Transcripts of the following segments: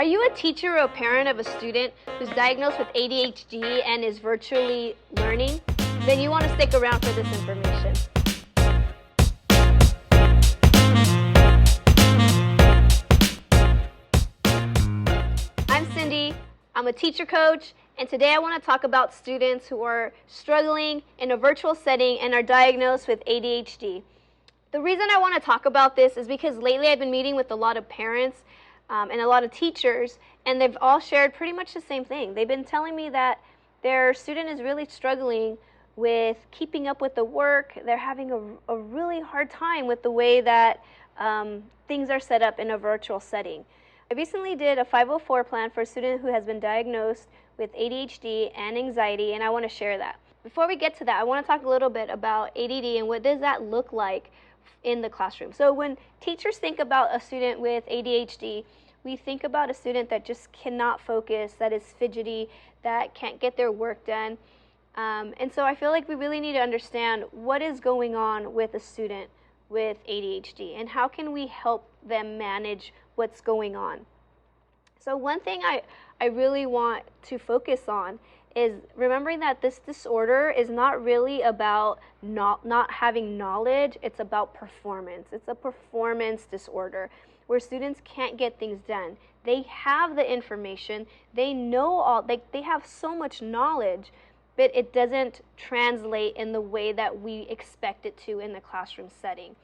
Are you a teacher or a parent of a student who's diagnosed with ADHD and is virtually learning? Then you want to stick around for this information. I'm Cindy, I'm a teacher coach, and today I want to talk about students who are struggling in a virtual setting and are diagnosed with ADHD. The reason I want to talk about this is because lately I've been meeting with a lot of parents and a lot of teachers, and they've all shared pretty much the same thing. They've been telling me that their student is really struggling with keeping up with the work. They're having a really hard time with the way that things are set up in a virtual setting. I recently did a 504 plan for a student who has been diagnosed with ADHD and anxiety, and I want to share that. Before we get to that, I want to talk a little bit about ADD and what does that look like in the classroom. So when teachers think about a student with ADHD, we think about a student that just cannot focus, that is fidgety, that can't get their work done. And so I feel like we really need to understand what is going on with a student with ADHD and how can we help them manage what's going on. So one thing I really want to focus on is remembering that this disorder is not really about not having knowledge, it's about performance. It's a performance disorder where students can't get things done. They have the information, they know all, they have so much knowledge, but it doesn't translate in the way that we expect it to in the classroom setting.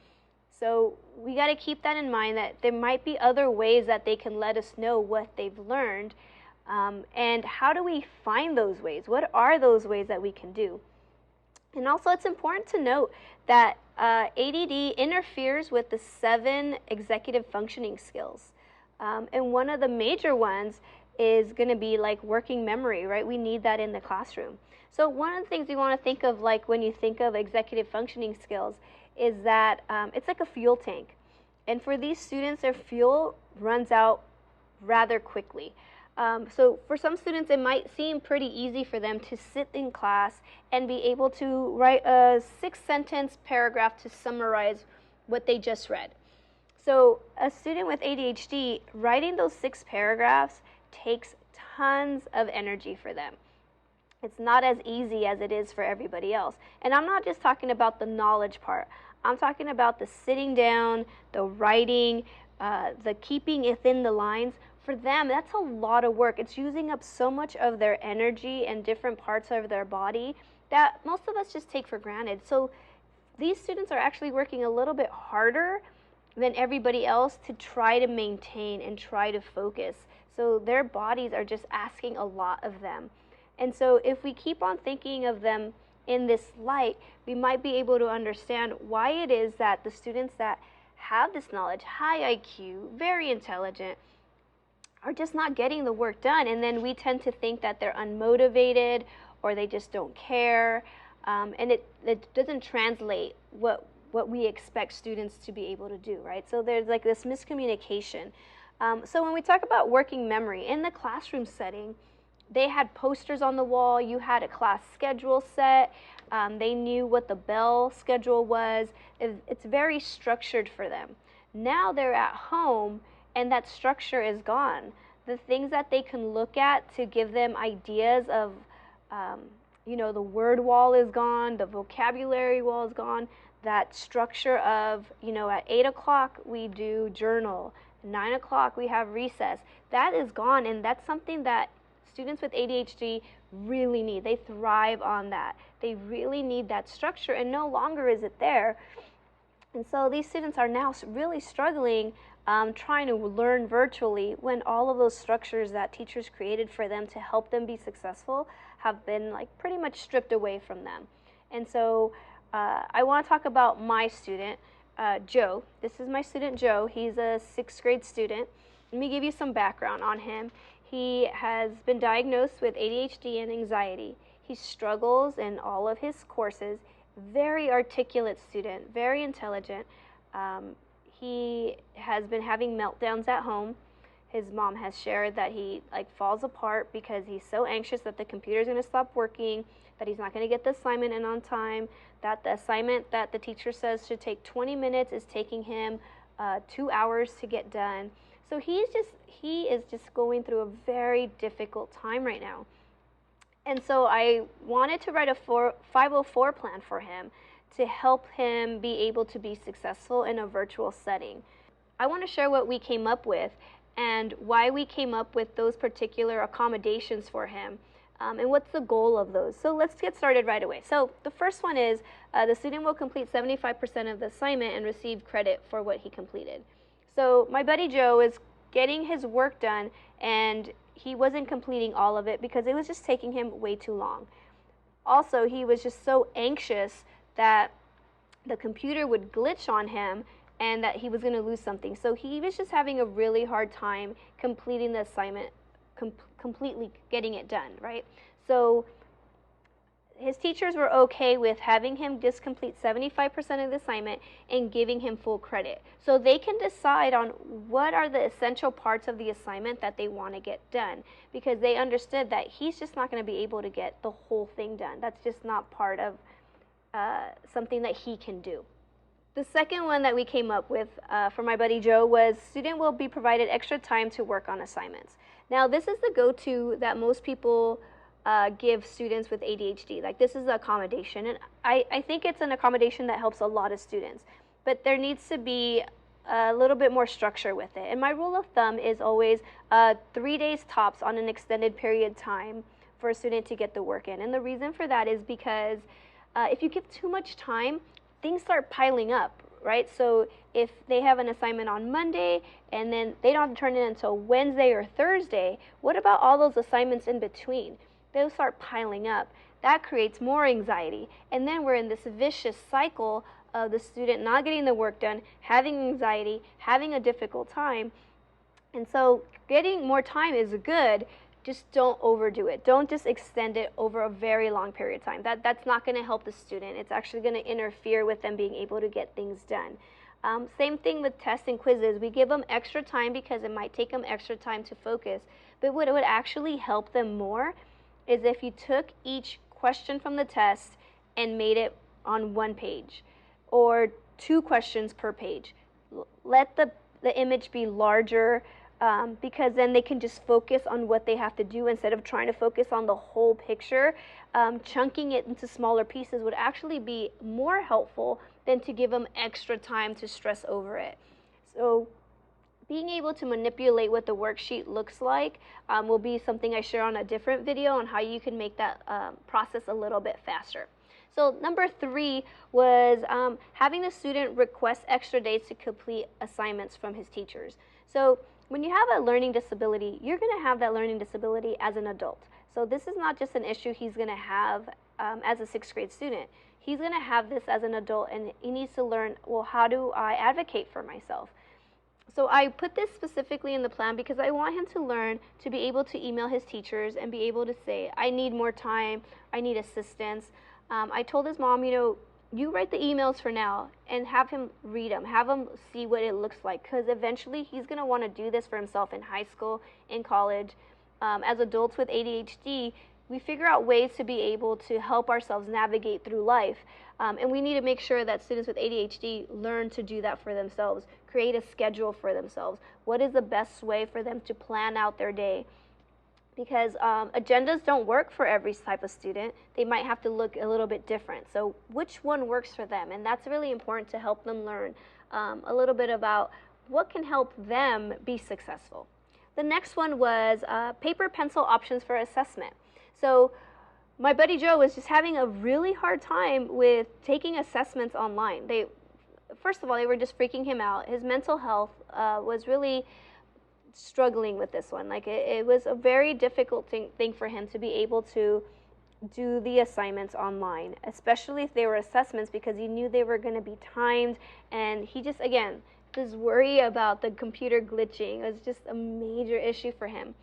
So we got to keep that in mind, that there might be other ways that they can let us know what they've learned. And how do we find those ways? What are those ways that we can do? And also it's important to note that ADD interferes with the 7 executive functioning skills. And one of the major ones is going to be like working memory, right? We need that in the classroom. So one of the things you want to think of, like when you think of executive functioning skills, is that it's like a fuel tank. And for these students, their fuel runs out rather quickly. So for some students, it might seem pretty easy for them to sit in class and be able to write a 6-sentence paragraph to summarize what they just read. So a student with ADHD, writing those 6 paragraphs takes tons of energy for them. It's not as easy as it is for everybody else. And I'm not just talking about the knowledge part. I'm talking about the sitting down, the writing, the keeping within the lines. For them, that's a lot of work. It's using up so much of their energy and different parts of their body that most of us just take for granted. So these students are actually working a little bit harder than everybody else to try to maintain and try to focus. So their bodies are just asking a lot of them. And so if we keep on thinking of them in this light, we might be able to understand why it is that the students that have this knowledge, high IQ, very intelligent, are just not getting the work done. And then we tend to think that they're unmotivated or they just don't care. And it doesn't translate what we expect students to be able to do, right? So there's like this miscommunication. So when we talk about working memory, in the classroom setting, they had posters on the wall, you had a class schedule set, they knew what the bell schedule was. It's very structured for them. Now they're at home and that structure is gone. The things that they can look at to give them ideas of, the word wall is gone, the vocabulary wall is gone, that structure of, at 8 o'clock we do journal, 9 o'clock we have recess, that is gone, and that's something that students with ADHD really need. They thrive on that. They really need that structure, and no longer is it there. And so these students are now really struggling trying to learn virtually when all of those structures that teachers created for them to help them be successful have been like pretty much stripped away from them. And so I want to talk about my student, Joe. This is my student Joe. He's a 6th grade student. Let me give you some background on him. He has been diagnosed with ADHD and anxiety. He struggles in all of his courses. Very articulate student, very intelligent. He has been having meltdowns at home. His mom has shared that he falls apart because he's so anxious that the computer's going to stop working, that he's not going to get the assignment in on time, that the assignment that the teacher says should take 20 minutes is taking him 2 hours to get done. So he is just going through a very difficult time right now. And so I wanted to write a 504 plan for him to help him be able to be successful in a virtual setting. I want to share what we came up with and why we came up with those particular accommodations for him, and what's the goal of those. So let's get started right away. So the first one is the student will complete 75% of the assignment and receive credit for what he completed. So my buddy Joe is getting his work done, and he wasn't completing all of it because it was just taking him way too long. Also, he was just so anxious that the computer would glitch on him and that he was going to lose something. So he was just having a really hard time completing the assignment, completely getting it done, right? So his teachers were okay with having him just complete 75% of the assignment and giving him full credit. So they can decide on what are the essential parts of the assignment that they want to get done, because they understood that he's just not going to be able to get the whole thing done. That's just not part of something that he can do. The second one that we came up with for my buddy Joe was student will be provided extra time to work on assignments. Now this is the go-to that most people give students with ADHD. Like, this is the accommodation, and I think it's an accommodation that helps a lot of students, but there needs to be a little bit more structure with it. And my rule of thumb is always 3 days tops on an extended period time for a student to get the work in. And the reason for that is because if you give too much time, things start piling up, right? So if they have an assignment on Monday and then they don't have to turn it in until Wednesday or Thursday, what about all those assignments in between? They'll start piling up. That creates more anxiety. And then we're in this vicious cycle of the student not getting the work done, having anxiety, having a difficult time. And so getting more time is good, just don't overdo it. Don't just extend it over a very long period of time. That's not going to help the student. It's actually going to interfere with them being able to get things done. Same thing with tests and quizzes. We give them extra time because it might take them extra time to focus. But what would actually help them more is if you took each question from the test and made it on one page, or 2 questions per page. Let the image be larger, because then they can just focus on what they have to do instead of trying to focus on the whole picture. Chunking it into smaller pieces would actually be more helpful than to give them extra time to stress over it. So being able to manipulate what the worksheet looks like will be something I share on a different video on how you can make that process a little bit faster. So number 3 was having the student request extra days to complete assignments from his teachers. So when you have a learning disability, you're going to have that learning disability as an adult. So this is not just an issue he's going to have as a 6th grade student. He's going to have this as an adult, and he needs to learn, well, how do I advocate for myself? So I put this specifically in the plan because I want him to learn to be able to email his teachers and be able to say, I need more time, I need assistance. I told his mom, you write the emails for now and have him read them, have him see what it looks like, because eventually he's going to want to do this for himself in high school, in college. As adults with ADHD, we figure out ways to be able to help ourselves navigate through life. And we need to make sure that students with ADHD learn to do that for themselves, create a schedule for themselves. What is the best way for them to plan out their day? Because agendas don't work for every type of student. They might have to look a little bit different. So which one works for them? And that's really important to help them learn a little bit about what can help them be successful. The next one was paper pencil options for assessment. So my buddy Joe was just having a really hard time with taking assessments online. First of all, they were just freaking him out. His mental health was really struggling with this one. Like, it was a very difficult thing for him to be able to do the assignments online, especially if they were assessments, because he knew they were going to be timed, and he just, again, this worry about the computer glitching was just a major issue for him.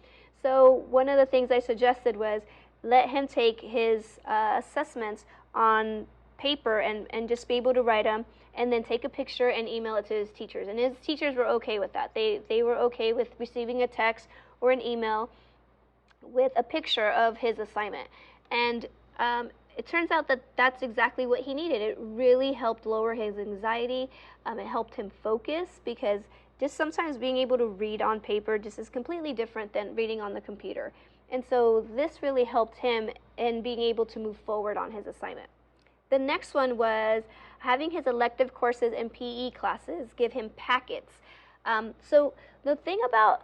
So one of the things I suggested was let him take his assessments on paper and just be able to write them, and then take a picture and email it to his teachers. And his teachers were okay with that. They were okay with receiving a text or an email with a picture of his assignment. And it turns out that that's exactly what he needed. It really helped lower his anxiety. It helped him focus, because just sometimes being able to read on paper just is completely different than reading on the computer. And so this really helped him in being able to move forward on his assignment. The next one was having his elective courses and PE classes give him packets. So the thing about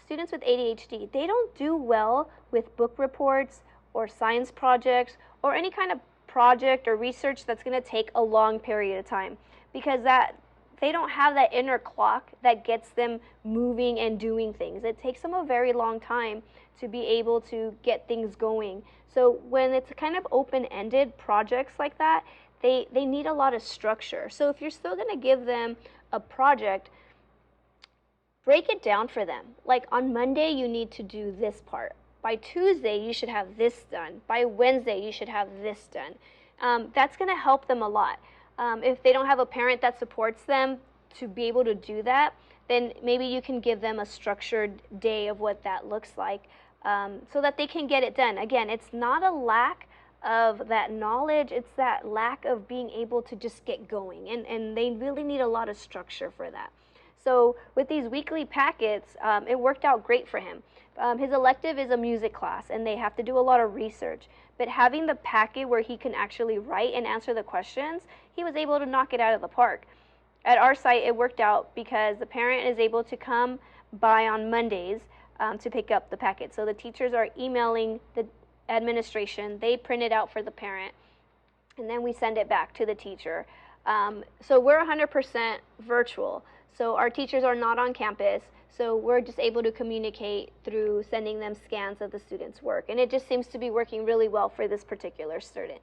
students with ADHD, they don't do well with book reports or science projects or any kind of project or research that's going to take a long period of time, because they don't have that inner clock that gets them moving and doing things. It takes them a very long time to be able to get things going. So when it's kind of open-ended projects like that, they need a lot of structure. So if you're still going to give them a project, break it down for them. Like on Monday, you need to do this part. By Tuesday, you should have this done. By Wednesday, you should have this done. That's going to help them a lot. If they don't have a parent that supports them to be able to do that, then maybe you can give them a structured day of what that looks like, so that they can get it done. Again, it's not a lack of that knowledge, it's that lack of being able to just get going, and they really need a lot of structure for that. So with these weekly packets, it worked out great for him. His elective is a music class, and they have to do a lot of research. But having the packet where he can actually write and answer the questions, he was able to knock it out of the park. At our site, it worked out because the parent is able to come by on Mondays to pick up the packet. So the teachers are emailing the administration, they print it out for the parent, and then we send it back to the teacher. So we're 100% virtual. So our teachers are not on campus, so we're just able to communicate through sending them scans of the students' work. And it just seems to be working really well for this particular student.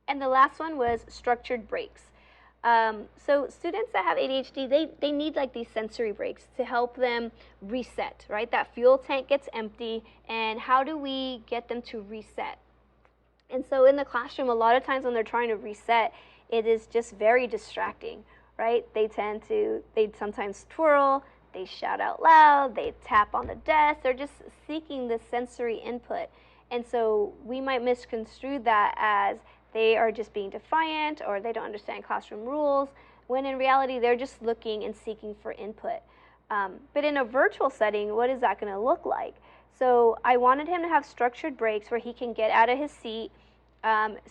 And the last one was structured breaks. So students that have ADHD, they need like these sensory breaks to help them reset, right? That fuel tank gets empty, and how do we get them to reset? And so in the classroom, a lot of times when they're trying to reset, it is just very distracting, right? They sometimes twirl, they shout out loud, they tap on the desk, they're just seeking this sensory input. And so we might misconstrue that as they are just being defiant or they don't understand classroom rules, when in reality they're just looking and seeking for input. But in a virtual setting, what is that going to look like? So I wanted him to have structured breaks where he can get out of his seat.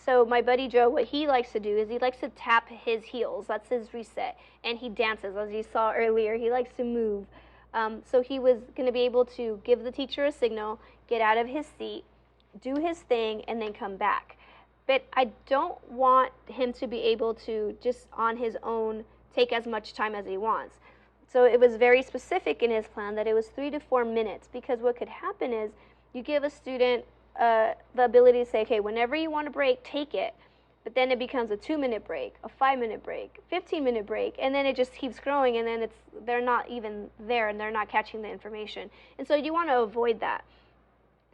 So my buddy Joe, what he likes to do is he likes to tap his heels. That's his reset. And he dances, as you saw earlier. He likes to move. So he was going to be able to give the teacher a signal, get out of his seat, do his thing, and then come back. But I don't want him to be able to just on his own take as much time as he wants. So it was very specific in his plan that it was 3 to 4 minutes, because what could happen is you give a student the ability to say, okay, whenever you want to break, take it. But then it becomes a 2-minute break, a 5-minute break, 15-minute break, and then it just keeps growing, and then they're not even there and they're not catching the information. And so you want to avoid that.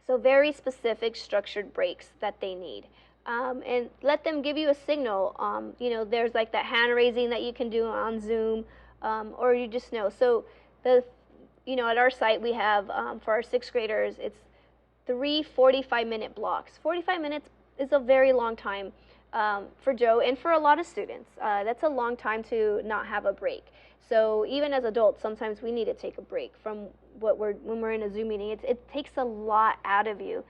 So very specific structured breaks that they need. And let them give you a signal. You know, there's like that hand raising that you can do on Zoom, or you just know. So at our site we have for our 6th graders, it's 3 45-minute blocks. 45 minutes is a very long time for Joe and for a lot of students. That's a long time to not have a break. So even as adults, sometimes we need to take a break from when we're in a Zoom meeting. It takes a lot out of you.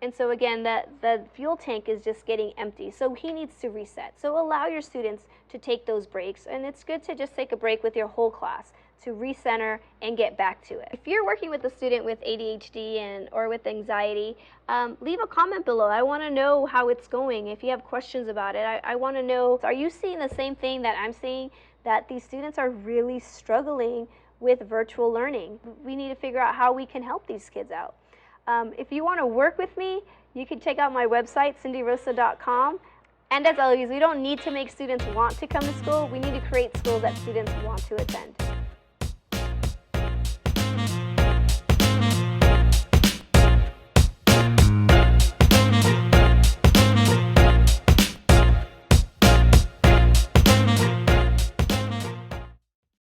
And so again, the fuel tank is just getting empty. So he needs to reset. So allow your students to take those breaks. And it's good to just take a break with your whole class to recenter and get back to it. If you're working with a student with ADHD or with anxiety, leave a comment below. I want to know how it's going. If you have questions about it, I want to know, are you seeing the same thing that I'm seeing, that these students are really struggling with virtual learning? We need to figure out how we can help these kids out. If you want to work with me, you can check out my website, cindyrosa.com. And as always, we don't need to make students want to come to school. We need to create schools that students want to attend.